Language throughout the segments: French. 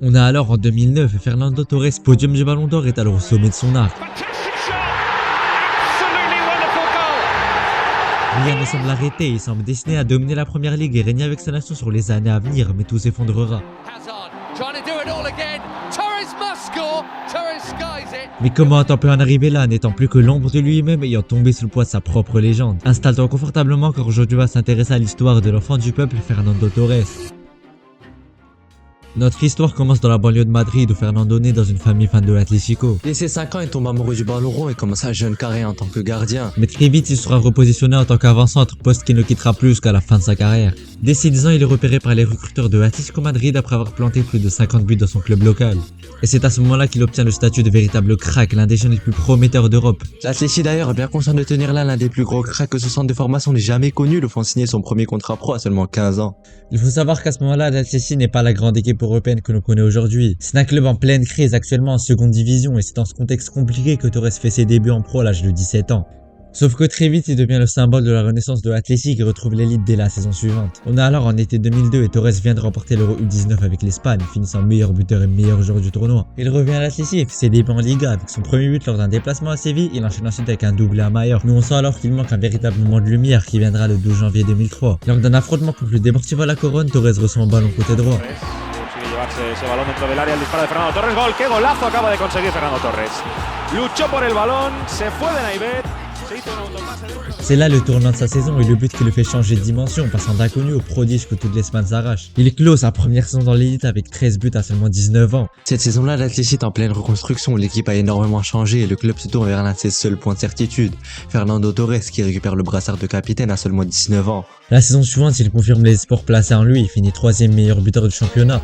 On a alors en 2009 Fernando Torres, podium du Ballon d'Or, est alors au sommet de son art. Rien ne semble l'arrêter, il semble destiné à dominer la première ligue et régner avec sa nation sur les années à venir, mais tout s'effondrera. Mais comment a-t-on pu en arriver là, n'étant plus que l'ombre de lui-même, ayant tombé sous le poids de sa propre légende? Installe-toi confortablement car aujourd'hui on va s'intéresser à l'histoire de l'enfant du peuple, Fernando Torres. Notre histoire commence dans la banlieue de Madrid où Fernando naît dans une famille fan de l'Atlético. Dès ses 5 ans, il tombe amoureux du ballon rond et commence sa jeune carrière en tant que gardien. Mais très vite, il sera repositionné en tant qu'avant-centre, poste qu'il ne quittera plus jusqu'à la fin de sa carrière. Dès ses 10 ans, il est repéré par les recruteurs de l'Atlético Madrid après avoir planté plus de 50 buts dans son club local. Et c'est à ce moment-là qu'il obtient le statut de véritable crack, l'un des jeunes les plus prometteurs d'Europe. L'Atlético d'ailleurs est bien conscient de tenir là l'un des plus gros cracks que ce centre de formation n'ait jamais connu, le font signer son premier contrat pro à seulement 15 ans. Il faut savoir qu'à ce moment-là, l'Atlético n'est pas la grande équipe européenne que l'on connaît aujourd'hui. C'est un club en pleine crise actuellement en seconde division et c'est dans ce contexte compliqué que Torres fait ses débuts en pro à l'âge de 17 ans. Sauf que très vite, il devient le symbole de la renaissance de l'Atlético et retrouve l'élite dès la saison suivante. On est alors en été 2002 et Torres vient de remporter l'Euro U19 avec l'Espagne, finissant meilleur buteur et meilleur joueur du tournoi. Il revient à l'Atlético et fait ses débuts en Liga avec son premier but lors d'un déplacement à Séville. Il enchaîne ensuite avec un doublé à Majorque. Mais on sent alors qu'il manque un véritable moment de lumière qui viendra le 12 janvier 2003. Lors d'un affrontement contre le Deportivo La Coruña, Torres reçoit un ballon côté droit. Ese balón dentro del área, el disparo de Fernando Torres, gol, qué golazo acaba de conseguir Fernando Torres. Luchó por el balón, se fue de Naivet, se hizo un autopase. C'est là le tournant de sa saison et le but qui le fait changer de dimension, passant d'inconnu au prodige que toute l'Espagne s'arrache. Il clôt sa première saison dans l'élite avec 13 buts à seulement 19 ans. Cette saison-là, l'Atlético est en pleine reconstruction, l'équipe a énormément changé et le club se tourne vers l'un de ses seuls points de certitude, Fernando Torres qui récupère le brassard de capitaine à seulement 19 ans. La saison suivante, il confirme les espoirs placés en lui, il finit 3e meilleur buteur du championnat.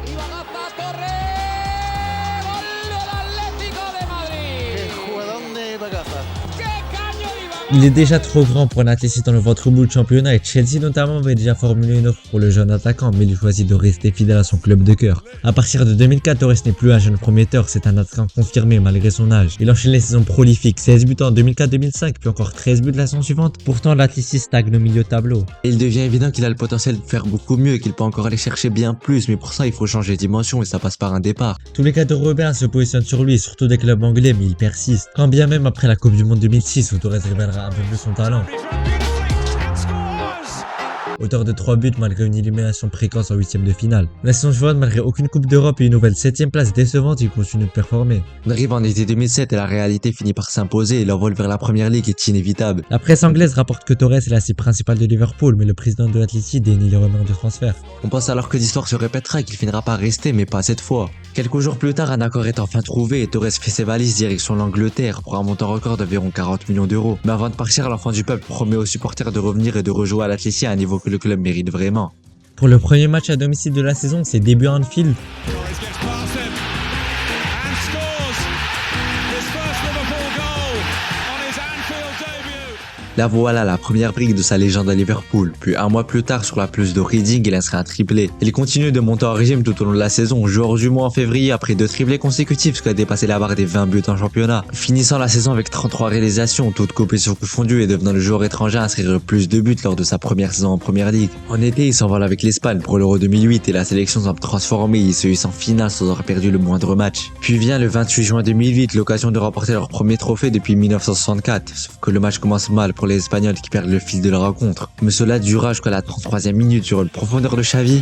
Il est déjà trop grand pour un Atlético dans le ventre mou du championnat et Chelsea notamment avait déjà formulé une offre pour le jeune attaquant, mais il choisit de rester fidèle à son club de cœur. À partir de 2004, Torres n'est plus un jeune prometteur, c'est un attaquant confirmé malgré son âge. Il enchaîne les saisons prolifiques, 16 buts en 2004-2005, puis encore 13 buts la saison suivante. Pourtant, l'Atlético stagne au milieu de tableau. Et il devient évident qu'il a le potentiel de faire beaucoup mieux et qu'il peut encore aller chercher bien plus, mais pour ça il faut changer de dimension et ça passe par un départ. Tous les cadres européens se positionnent sur lui, surtout des clubs anglais, mais il persiste. Quand bien même après la Coupe du Monde 2006 où Torres révélera un peu plus son talent. Auteur de 3 buts malgré une élimination précoce en 8e de finale. La saison suivante, malgré aucune Coupe d'Europe et une nouvelle 7e place décevante, il continue de performer. On arrive en été 2007 et la réalité finit par s'imposer et l'envol vers la première ligue est inévitable. La presse anglaise rapporte que Torres est la cible principale de Liverpool, mais le président de l'Atlético dénie les rumeurs de transfert. On pense alors que l'histoire se répétera et qu'il finira par rester, mais pas cette fois. Quelques jours plus tard, un accord est enfin trouvé et Torres fait ses valises direction l'Angleterre pour un montant record d'environ 40 millions d'euros. Mais avant de partir, l'enfant du peuple promet aux supporters de revenir et de rejouer à l'Atlético à un niveau que le club mérite vraiment. Pour le premier match à domicile de la saison, c'est début à Anfield. Là voilà la première brique de sa légende à Liverpool. Puis un mois plus tard sur la pelouse de Reading, il inscrit un triplé. Il continue de monter en régime tout au long de la saison, joueur du mois en février après 2 triplés consécutifs, ce qui a dépassé la barre des 20 buts en championnat. Finissant la saison avec 33 réalisations, toutes compétitions confondues et devenant le joueur étranger à inscrire le plus de buts lors de sa première saison en première ligue. En été, il s'envole avec l'Espagne pour l'Euro 2008 et la sélection semble transformée, il se hisse en finale sans avoir perdu le moindre match. Puis vient le 28 juin 2008, l'occasion de remporter leur premier trophée depuis 1964, sauf que le match commence mal pour les Espagnols qui perdent le fil de la rencontre. Mais cela durera jusqu'à la 33e minute sur une profondeur de Xavi.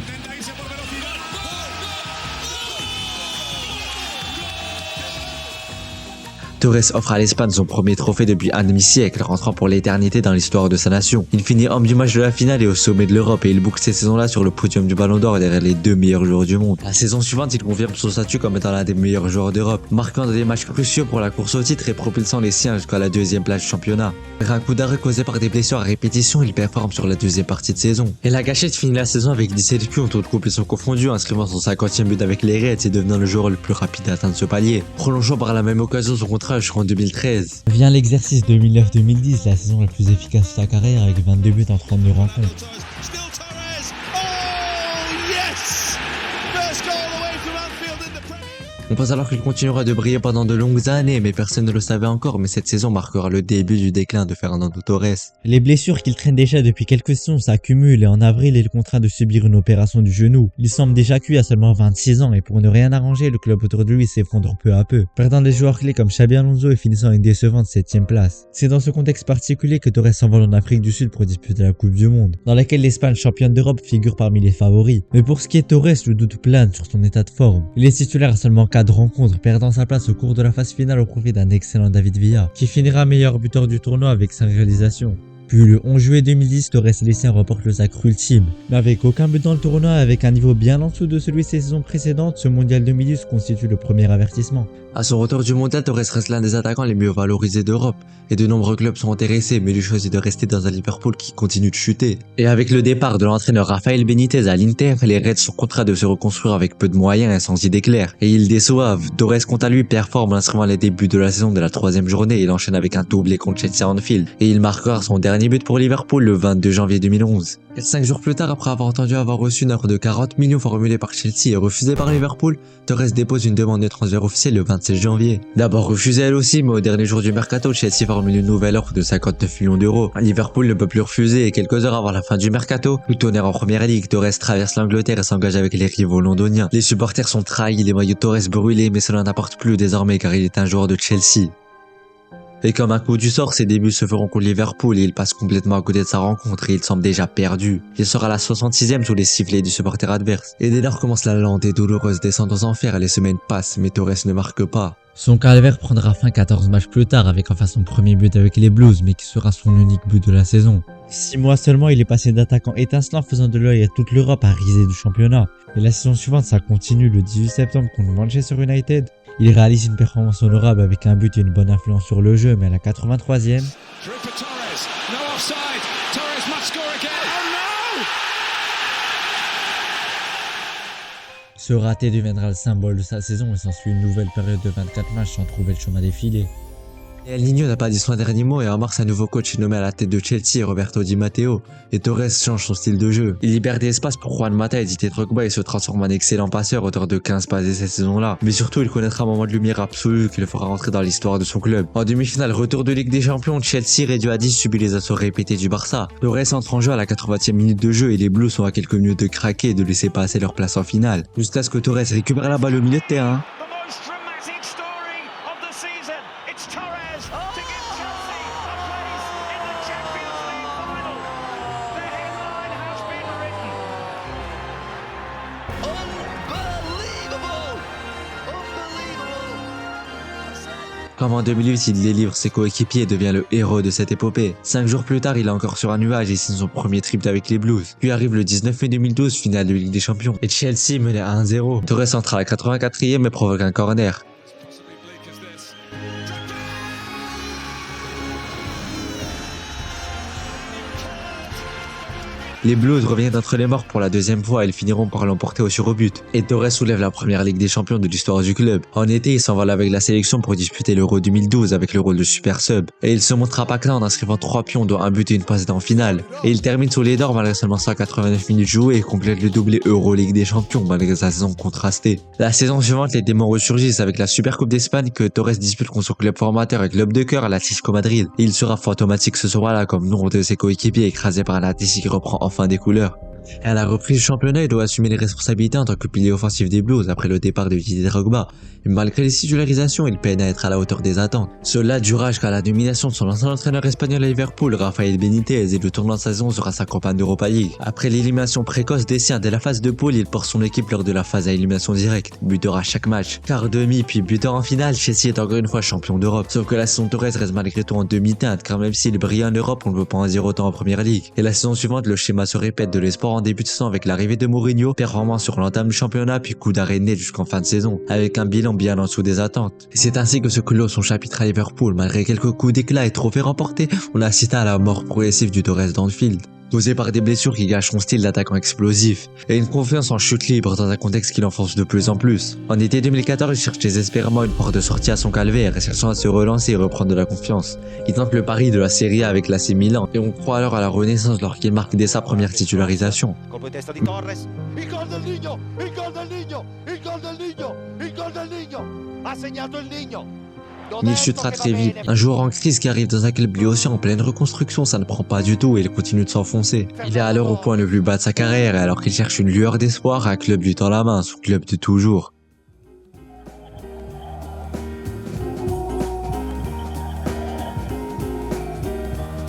Torres offre à l'Espagne son premier trophée depuis un demi-siècle, rentrant pour l'éternité dans l'histoire de sa nation. Il finit homme du match de la finale et au sommet de l'Europe et il boucle cette saison-là sur le podium du Ballon d'Or derrière les 2 meilleurs joueurs du monde. La saison suivante, il confirme son statut comme étant l'un des meilleurs joueurs d'Europe, marquant des matchs cruciaux pour la course au titre et propulsant les siens jusqu'à la 2e place du championnat. Après un coup d'arrêt causé par des blessures à répétition, il performe sur la 2e partie de saison. Et la gâchette finit la saison avec 17 buts en toutes compétitions confondues, inscrivant son 50e but avec les Reds et devenant le joueur le plus rapide à atteindre ce palier, prolongeant par la même occasion son contrat jusqu'en 2013. Vient l'exercice 2009-2010, la saison la plus efficace de sa carrière avec 22 buts en 32 rencontres. On pense alors qu'il continuera de briller pendant de longues années, mais personne ne le savait encore, mais cette saison marquera le début du déclin de Fernando Torres. Les blessures qu'il traîne déjà depuis quelques saisons s'accumulent et en avril il est contraint de subir une opération du genou. Il semble déjà cuit à seulement 26 ans et pour ne rien arranger, le club autour de lui s'effondre peu à peu, perdant des joueurs clés comme Xabi Alonso et finissant une décevante 7ème place. C'est dans ce contexte particulier que Torres s'envole en Afrique du Sud pour disputer la Coupe du Monde, dans laquelle l'Espagne championne d'Europe figure parmi les favoris. Mais pour ce qui est Torres, le doute plane sur son état de forme. Il est titulaire à seulement 4 rencontres, perdant sa place au cours de la phase finale au profit d'un excellent David Villa, qui finira meilleur buteur du tournoi avec 5 réalisations. Puis le 11 juillet 2010, Torres et les siens remportent le sacre ultime. Mais avec aucun but dans le tournoi, avec un niveau bien en dessous de celui de ses saisons précédentes, ce mondial 2010 constitue le premier avertissement. À son retour du mondial, Torres reste l'un des attaquants les mieux valorisés d'Europe, et de nombreux clubs sont intéressés, mais lui choisit de rester dans un Liverpool qui continue de chuter. Et avec le départ de l'entraîneur Rafael Benitez à l'Inter, les Reds sont contraints de se reconstruire avec peu de moyens et sans idée claire. Et ils déçoivent. Torres, quant à lui, performe en inscrivant les débuts de la saison de la 3e journée, il enchaîne avec un doublé contre Chelsea à Anfield, et il marquera son dernier but pour Liverpool le 22 janvier 2011. Et 5 jours plus tard, après avoir entendu avoir reçu une offre de 40 millions formulée par Chelsea et refusée par Liverpool, Torres dépose une demande de transfert officielle le 27 janvier. D'abord refusée elle aussi, mais au dernier jour du mercato, Chelsea formule une nouvelle offre de 59 millions d'euros. Liverpool ne peut plus refuser et quelques heures avant la fin du mercato, tout tonnerre en première ligue, Torres traverse l'Angleterre et s'engage avec les rivaux londoniens. Les supporters sont trahis, les maillots de Torres brûlés, mais cela n'importe plus désormais car il est un joueur de Chelsea. Et comme un coup du sort, ses débuts se feront contre Liverpool et il passe complètement à côté de sa rencontre et il semble déjà perdu. Il sera à la 66e sous les sifflets du supporter adverse. Et dès lors commence la lente et douloureuse descente aux enfers, les semaines passent mais Torres ne marque pas. Son calvaire prendra fin 14 matchs plus tard avec enfin son premier but avec les Blues, mais qui sera son unique but de la saison. 6 mois seulement, il est passé d'attaquant étincelant faisant de l'œil à toute l'Europe à riser du championnat. Et la saison suivante, ça continue le 18 septembre contre Manchester United. Il réalise une performance honorable avec un but et une bonne influence sur le jeu, mais à la 83e, ce raté deviendra le symbole de sa saison et s'ensuit une nouvelle période de 24 matchs sans trouver le chemin défilé. Et El Niño n'a pas dit son dernier mot et en mars un nouveau coach est nommé à la tête de Chelsea, Roberto Di Matteo, et Torres change son style de jeu. Il libère des espaces pour Juan Mata et Didier Drogba et se transforme en excellent passeur, auteur de 15 passes cette saison-là. Mais surtout, il connaîtra un moment de lumière absolu qui le fera rentrer dans l'histoire de son club. En demi-finale, retour de Ligue des Champions, Chelsea réduit à 10 subit les assauts répétés du Barça. Torres entre en jeu à la 80e minute de jeu et les Blues sont à quelques minutes de craquer et de laisser passer leur place en finale. Jusqu'à ce que Torres récupère la balle au milieu de terrain. Comme en 2008, il délivre ses coéquipiers et devient le héros de cette épopée. 5 jours plus tard, il est encore sur un nuage et signe son premier triplé avec les Blues. Puis arrive le 19 mai 2012, finale de Ligue des Champions. Et Chelsea menait à 1-0. Torres entre à la 84e et provoque un corner. Les Blues reviennent entre les morts pour la deuxième fois et ils finiront par l'emporter au sur-au-but. Et Torres soulève la première Ligue des Champions de l'histoire du club. En été, il s'envole avec la sélection pour disputer l'Euro 2012 avec le rôle de super sub. Et il se montre impactant en inscrivant 3 pions dont un but et une passe en finale. Et il termine sous les d'or malgré seulement 189 minutes jouées et complète le doublé Euro Ligue des Champions malgré sa saison contrastée. La saison suivante, les démons ressurgissent avec la Super Coupe d'Espagne que Torres dispute contre son club formateur et club de cœur à l'Atlético Madrid. Et il sera fantomatique ce soir-là comme nombre de ses coéquipiers écrasés par un Atleti qui reprend enfin des couleurs. Et à la reprise du championnat, il doit assumer les responsabilités en tant que pilier offensif des Blues après le départ de Didier Drogba. Mais malgré les titularisations, il peine à être à la hauteur des attentes. Cela durera jusqu'à la domination de son ancien entraîneur espagnol à Liverpool, Rafael Benitez, et le tournant de sa saison sera sa campagne d'Europa League. Après l'élimination précoce des siens dès la phase de poule, il porte son équipe lors de la phase à élimination directe, buteur à chaque match. Quart demi puis buteur en finale, Chelsea est encore une fois champion d'Europe. Sauf que la saison Torres reste malgré tout en demi-teinte, car même s'il brille en Europe, on ne peut pas en dire autant en première ligue. Et la saison suivante, le schéma se répète de l'espoir en début de saison avec l'arrivée de Mourinho, performance sur l'entame du championnat puis coup d'arrêt net jusqu'en fin de saison, avec un bilan bien en dessous des attentes. Et c'est ainsi que se clôt son chapitre à Liverpool. Malgré quelques coups d'éclat et trophées remportés, on assista à la mort progressive du Torres d'Anfield. causé par des blessures qui gâchent son style d'attaquant explosif, et une confiance en chute libre dans un contexte qui l'enfonce de plus en plus. En été 2014, il cherche désespérément une porte de sortie à son calvaire, et cherchant à se relancer et reprendre de la confiance. Il tente le pari de la Serie A avec l'AC Milan, et on croit alors à la renaissance lorsqu'il marque dès sa première titularisation. Colpo di testa di Torres, il gol del Niño, il gol del Niño, il gol del Niño, il gol del Niño, ha segnato il Niño. Mais il chutera très vite. Un joueur en crise qui arrive dans un club lui aussi en pleine reconstruction, ça ne prend pas du tout et il continue de s'enfoncer. Il est alors au point le plus bas de sa carrière, et alors qu'il cherche une lueur d'espoir, un club lui tend la main, son club de toujours.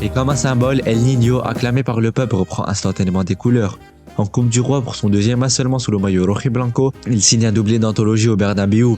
Et comme un symbole, El Niño, acclamé par le peuple, reprend instantanément des couleurs. En Coupe du Roi, pour son deuxième match seulement sous le maillot rojiblanco, il signe un doublé d'anthologie au Bernabéu.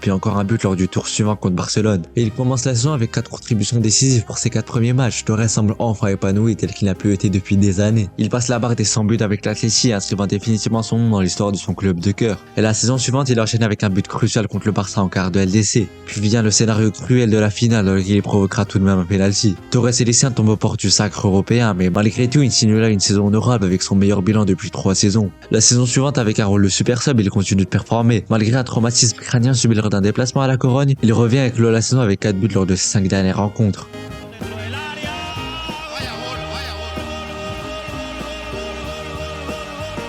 Puis encore un but lors du tour suivant contre Barcelone. Et il commence la saison avec 4 contributions décisives pour ses 4 premiers matchs. Torres semble enfin épanoui tel qu'il n'a plus été depuis des années. Il passe la barre des 100 buts avec l'Atleti, inscrivant définitivement son nom dans l'histoire de son club de cœur. Et la saison suivante, il enchaîne avec un but crucial contre le Barça en quart de LDC. Puis vient le scénario cruel de la finale dans lequel il provoquera tout de même un penalty. Torres et les siens tombent aux portes du sacre européen, mais malgré tout, il signe là une saison honorable avec son meilleur bilan depuis 3 saisons. La saison suivante, avec un rôle de super sub, il continue de performer. Malgré un traumatisme crânien subi lors d'un déplacement à la Corogne, il revient avec la saison avec 4 buts lors de ses 5 dernières rencontres.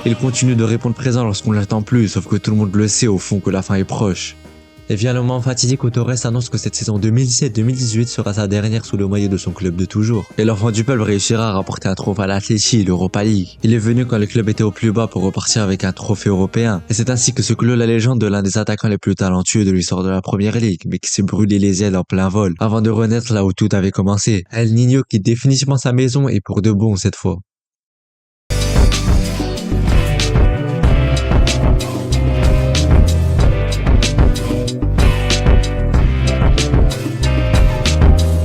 Il continue de répondre présent lorsqu'on l'attend plus, sauf que tout le monde le sait au fond que la fin est proche. Et vient le moment fatidique où Torres annonce que cette saison 2017-2018 sera sa dernière sous le maillot de son club de toujours. Et l'enfant du peuple réussira à rapporter un trophée à l'Atleti, l'Europa League. Il est venu quand le club était au plus bas pour repartir avec un trophée européen. Et c'est ainsi que se clôt la légende de l'un des attaquants les plus talentueux de l'histoire de la Première Ligue, mais qui s'est brûlé les ailes en plein vol, avant de renaître là où tout avait commencé. El Niño quitte définitivement sa maison et pour de bon cette fois.